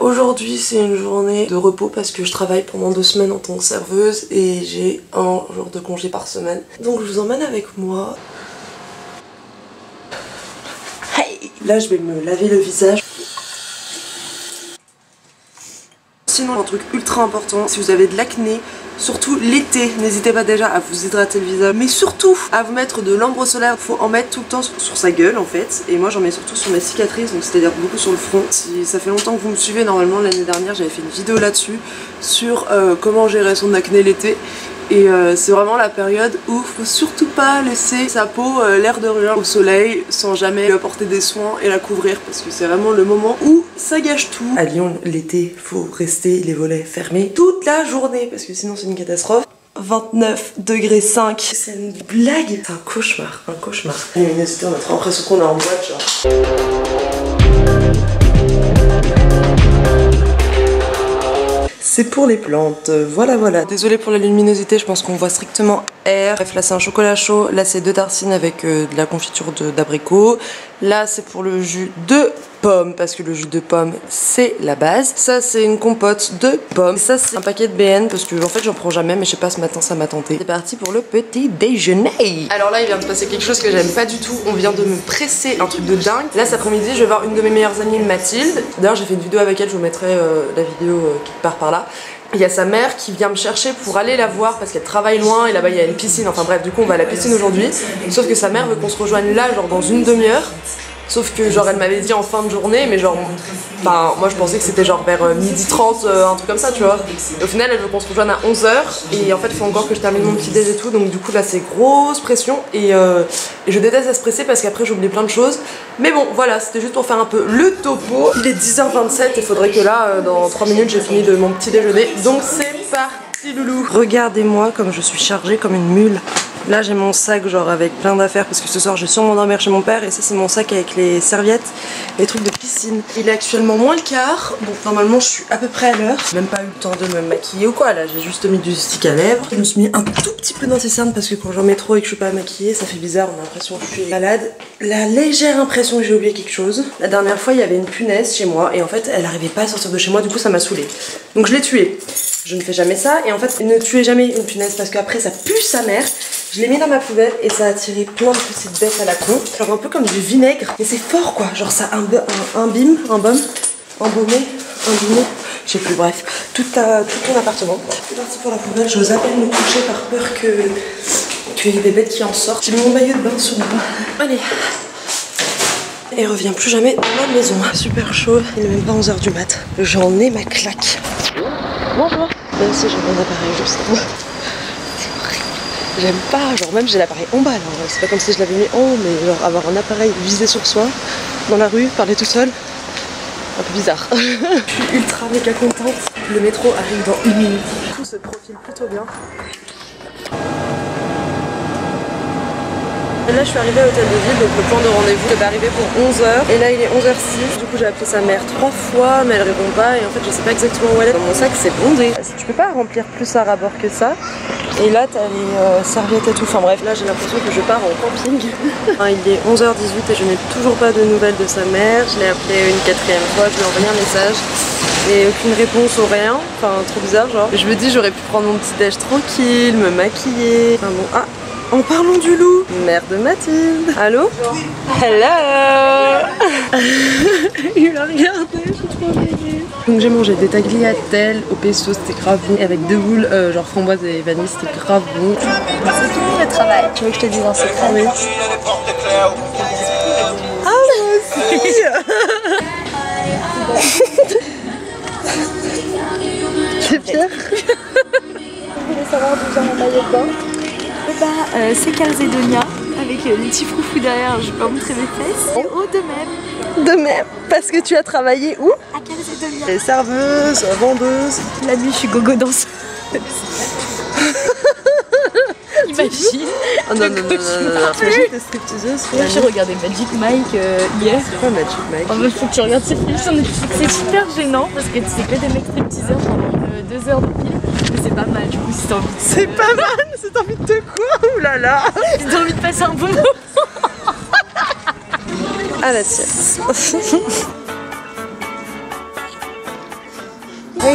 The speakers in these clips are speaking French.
aujourd'hui c'est une journée de repos parce que je travaille pendant 2 semaines en tant que serveuse et j'ai un jour de congé par semaine. Donc je vous emmène avec moi. Hey, là je vais me laver le visage. Sinon un truc ultra important, si vous avez de l'acné, surtout l'été, n'hésitez pas déjà à vous hydrater le visage, mais surtout à vous mettre de l'ambre solaire. Faut en mettre tout le temps sur sa gueule en fait, et moi j'en mets surtout sur mes cicatrices, donc c'est-à-dire beaucoup sur le front. Si ça fait longtemps que vous me suivez, normalement l'année dernière j'avais fait une vidéo là-dessus sur comment gérer son acné l'été. Et c'est vraiment la période où faut surtout pas laisser sa peau l'air de rien au soleil sans jamais lui apporter des soins et la couvrir, parce que c'est vraiment le moment où ça gâche tout. À Lyon l'été faut rester les volets fermés toute la journée parce que sinon c'est une catastrophe. 29 degrés 5, c'est une blague, c'est un cauchemar, un cauchemar. Luminosité, on a trop l'impression qu'on est en boîte genre. C'est pour les plantes, voilà voilà. Désolée pour la luminosité, je pense qu'on voit strictement R. Bref, là c'est un chocolat chaud, là c'est 2 tartines avec de la confiture d'abricot. Là c'est pour le jus de pomme, parce que le jus de pomme c'est la base. Ça c'est une compote de pommes. Ça c'est un paquet de BN, parce que en fait j'en prends jamais, mais je sais pas, ce matin ça m'a tenté. C'est parti pour le petit déjeuner. Alors là il vient de passer quelque chose que j'aime pas du tout. On vient de me presser un truc de dingue. Là cet après-midi je vais voir une de mes meilleures amies, Mathilde. D'ailleurs j'ai fait une vidéo avec elle, je vous mettrai la vidéo quelque part par là. Il y a sa mère qui vient me chercher pour aller la voir parce qu'elle travaille loin et là-bas il y a une piscine. Enfin bref, du coup on va à la piscine aujourd'hui. Sauf que sa mère veut qu'on se rejoigne là genre dans une demi-heure. Sauf que genre elle m'avait dit en fin de journée, mais genre enfin moi je pensais que c'était genre vers 12h30, un truc comme ça tu vois. Et au final elle veut qu'on se rejoigne à 11h et en fait il faut encore que je termine mon petit déj et tout, donc du coup là c'est grosse pression et je déteste à se presser parce qu'après j'oublie plein de choses. Mais bon voilà, c'était juste pour faire un peu le topo. Il est 10h27 et il faudrait que là dans 3 minutes j'ai fini de mon petit déjeuner, donc c'est parti loulou. Regardez-moi comme je suis chargée comme une mule. Là j'ai mon sac genre avec plein d'affaires parce que ce soir je vais sûrement dormir chez mon père, et ça c'est mon sac avec les serviettes, les trucs de piscine. Il est actuellement moins le quart, donc normalement je suis à peu près à l'heure. J'ai même pas eu le temps de me maquiller ou quoi, là j'ai juste mis du stick à lèvres. Je me suis mis un tout petit peu dans ces cernes parce que quand j'en mets trop et que je suis pas maquillée ça fait bizarre, on a l'impression que je suis malade. La légère impression que j'ai oublié quelque chose. La dernière fois il y avait une punaise chez moi et en fait elle arrivait pas à sortir de chez moi, du coup ça m'a saoulée. Donc je l'ai tuée. Je ne fais jamais ça et en fait ne tuez jamais une punaise parce qu'après ça pue sa mère. Je l'ai mis dans ma poubelle et ça a attiré plein de petites bêtes à la con. Genre un peu comme du vinaigre, mais c'est fort quoi. Genre ça imbibé, je sais plus, bref, tout ton appartement. C'est parti pour la poubelle, j'ose à peine me coucher par peur qu'il y ait des bêtes qui en sortent. J'ai mis mon maillot de bain sous moi. Allez. Et reviens plus jamais dans ma maison. Super chaud, il n'est même pas 11h du mat. J'en ai ma claque. Bonjour. Même si j'ai mon appareil juste en bas. C'est horrible. J'aime pas, genre même j'ai l'appareil en bas là. C'est pas comme si je l'avais mis en haut, mais genre avoir un appareil visé sur soi, dans la rue, parler tout seul, un peu bizarre. Je suis ultra méga contente. Le métro arrive dans 1 minute. Tout se profile plutôt bien. Là je suis arrivée à l'hôtel de ville, donc le point de rendez-vous devait arriver pour 11h. Et là il est 11h06, du coup j'ai appelé sa mère 3 fois mais elle répond pas. Et en fait je sais pas exactement où elle est. Dans mon sac c'est bondé. Tu peux pas remplir plus à rabord que ça. Et là t'as les serviettes et tout, enfin bref. Là j'ai l'impression que je pars en camping. Il est 11h18 et je n'ai toujours pas de nouvelles de sa mère. Je l'ai appelé une 4e fois, je lui ai envoyé un message. Et aucune réponse ou rien, enfin trop bizarre genre. Je me dis j'aurais pu prendre mon petit déj tranquille, me maquiller. Enfin bon, ah, en parlant du loup, mère de Mathilde. Allô? Hello. Il a regardé, je suis trop gênée. Donc j'ai mangé des tagliatelles au pesto, c'était grave bon. Et avec 2 boules, genre framboise et vanille, c'était grave bon. C'est fini le travail. Tu veux que je te dise un secret? Oui. Ah moi aussi. T'es fière? Je voulais savoir d'où vient mon maillot de bain. C'est Calzedonia avec les petits froufrous derrière, je vais pas montrer mes fesses. Et oh, de même. De même, parce que tu as travaillé où? À Calzedonia. Les serveuses, vendeuse. La nuit je suis gogo danseuse. Imagine. Oh non, non, non, non, non. T'imagines t'es stripteaseuse? J'ai regardé Magic Mike hier. C'est quoi Magic Mike? En fait, faut que tu regardes ces films sur Netflix. C'est super gênant parce que c'est que des mecs stripteaseurs pendant 2 heures de film. Mais c'est pas mal du coup si t'as envie de... C'est pas mal, si t'as envie de quoi? Oulala. Si t'as envie de passer un bon moment. À la sieste.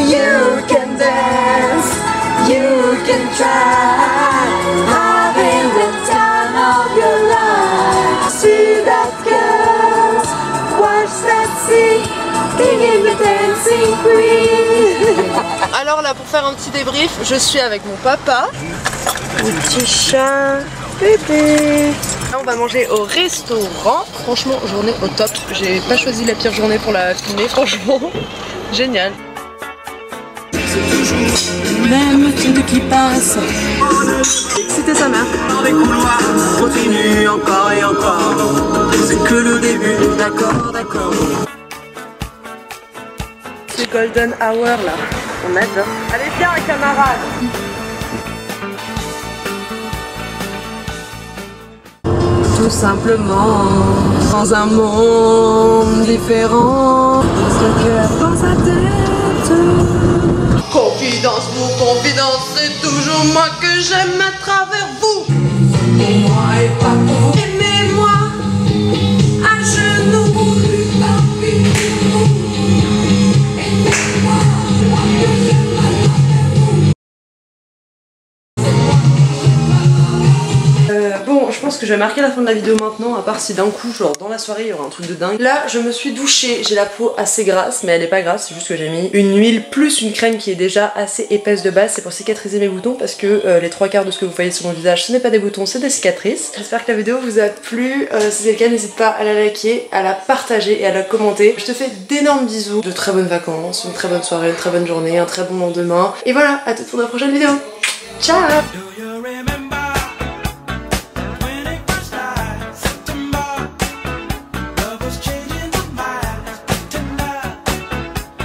You can dance, you can try, having the time of your life. See that girl, watch that sea, singing the dancing queen. Alors là, pour faire un petit débrief, je suis avec mon papa, mon petit chat, bébé. Là, on va manger au restaurant. Franchement, journée au top. J'ai pas choisi la pire journée pour la filmer, franchement. Génial. C'est toujours le même truc qui passe. C'était sa mère. Dans les couloirs, continue encore et encore. C'est que le début, d'accord, d'accord. C'est Golden Hour là. On adore. Allez, viens, camarade. Tout simplement, dans un monde différent, ce cœur dans sa tête. Confidence pour confidence, c'est toujours moi que j'aime à travers vous. Pour moi et pas pour vous. Aimez-moi à genoux. Bon, je pense que je vais marquer la fin de la vidéo maintenant, à part si d'un coup, genre dans la soirée, il y aura un truc de dingue. Là, je me suis douchée, j'ai la peau assez grasse, mais elle est pas grasse, c'est juste que j'ai mis une huile plus une crème qui est déjà assez épaisse de base. C'est pour cicatriser mes boutons, parce que les trois quarts de ce que vous voyez sur mon visage, ce n'est pas des boutons, c'est des cicatrices. J'espère que la vidéo vous a plu. Si c'est le cas, n'hésite pas à la liker, à la partager et à la commenter. Je te fais d'énormes bisous, de très bonnes vacances, une très bonne soirée, une très bonne journée, un très bon lendemain. Et voilà, à toute pour la prochaine vidéo. Ciao!